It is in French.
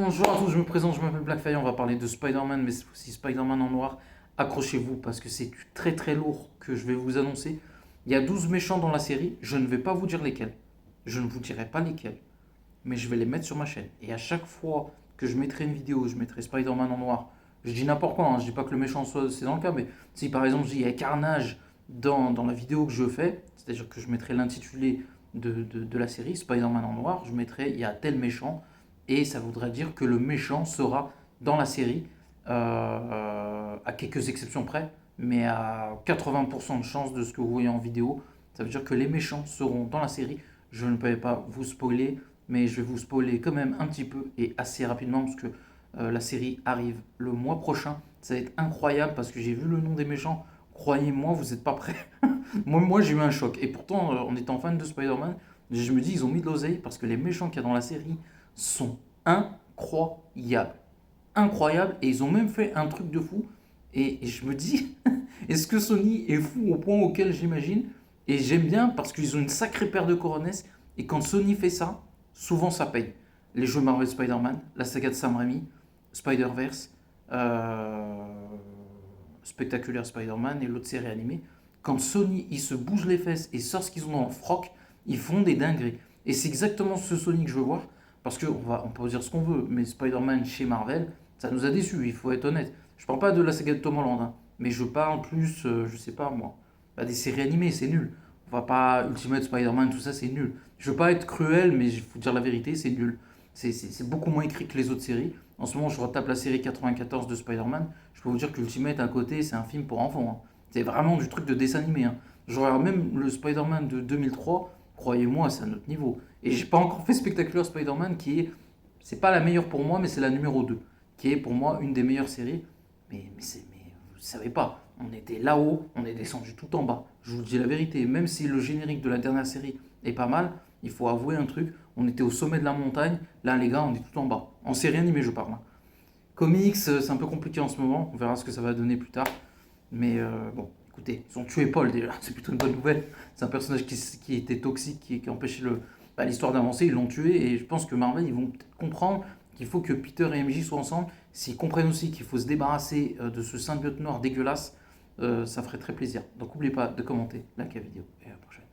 Bonjour à tous, je me présente, je m'appelle Blackfire, on va parler de Spider-Man, mais c'est aussi Spider-Man en noir. Accrochez-vous parce que c'est très très lourd que je vais vous annoncer. Il y a 12 méchants dans la série, je ne vais pas vous dire lesquels. Je ne vous dirai pas lesquels, mais je vais les mettre sur ma chaîne. Et à chaque fois que je mettrai une vidéo, je mettrai Spider-Man en noir. Je dis n'importe quoi, hein, je dis pas que le méchant soit, c'est dans le cas, mais si par exemple je dis il y a Carnage dans la vidéo que je fais, c'est-à-dire que je mettrai l'intitulé de la série, Spider-Man en noir, je mettrai il y a tel méchant, et ça voudrait dire que le méchant sera dans la série, à quelques exceptions près, mais à 80% de chance de ce que vous voyez en vidéo. Ça veut dire que les méchants seront dans la série. Je ne peux pas vous spoiler, mais je vais vous spoiler quand même un petit peu et assez rapidement parce que la série arrive le mois prochain. Ça va être incroyable parce que j'ai vu le nom des méchants. Croyez-moi, vous n'êtes pas prêts. Moi j'ai eu un choc. Et pourtant, en étant fan de Spider-Man, je me dis, ils ont mis de l'oseille parce que les méchants qu'il y a dans la série sont incroyables. Incroyables. Et ils ont même fait un truc de fou. Et je me dis, est-ce que Sony est fou au point auquel j'imagine? Et j'aime bien parce qu'ils ont une sacrée paire de coronesses. Et quand Sony fait ça, souvent ça paye. Les jeux Marvel Spider-Man, la saga de Sam Raimi, Spider-Verse, Spectaculaire Spider-Man et l'autre série animée. Quand Sony ils se bougent les fesses et sortent ce qu'ils ont dans le froc, ils font des dingueries. Et c'est exactement ce Sony que je veux voir. Parce on peut dire ce qu'on veut, mais Spider-Man chez Marvel, ça nous a déçus, il faut être honnête. Je parle pas de la saga de Tom Holland, hein, mais je parle plus, je sais pas moi, bah, des séries animées, c'est nul. On va pas Ultimate Spider-Man, tout ça, c'est nul. Je veux pas être cruel, mais il faut dire la vérité, c'est nul. C'est beaucoup moins écrit que les autres séries. En ce moment, je retape la série 94 de Spider-Man. Je peux vous dire que Ultimate à côté, c'est un film pour enfants, hein. C'est vraiment du truc de dessin animé, hein. Je regarde même le Spider-Man de 2003, croyez-moi, c'est un autre niveau. Et j'ai pas encore fait Spectacular Spider-Man qui est, c'est pas la meilleure pour moi, mais c'est la numéro 2 qui est pour moi une des meilleures séries. Mais vous savez pas, on était là-haut, on est descendu tout en bas. Je vous dis la vérité, même si le générique de la dernière série est pas mal, il faut avouer un truc, on était au sommet de la montagne, là les gars, on est tout en bas. En série animée, je parle, hein. Comics, c'est un peu compliqué en ce moment, on verra ce que ça va donner plus tard. Mais bon, écoutez, ils ont tué Paul déjà, c'est plutôt une bonne nouvelle. C'est un personnage qui était toxique, qui empêchait l'histoire d'avancer, ils l'ont tué. Et je pense que Marvel, ils vont peut-être comprendre qu'il faut que Peter et MJ soient ensemble. S'ils comprennent aussi qu'il faut se débarrasser de ce symbiote noir dégueulasse, ça ferait très plaisir. Donc n'oubliez pas de commenter, liker la vidéo et à la prochaine.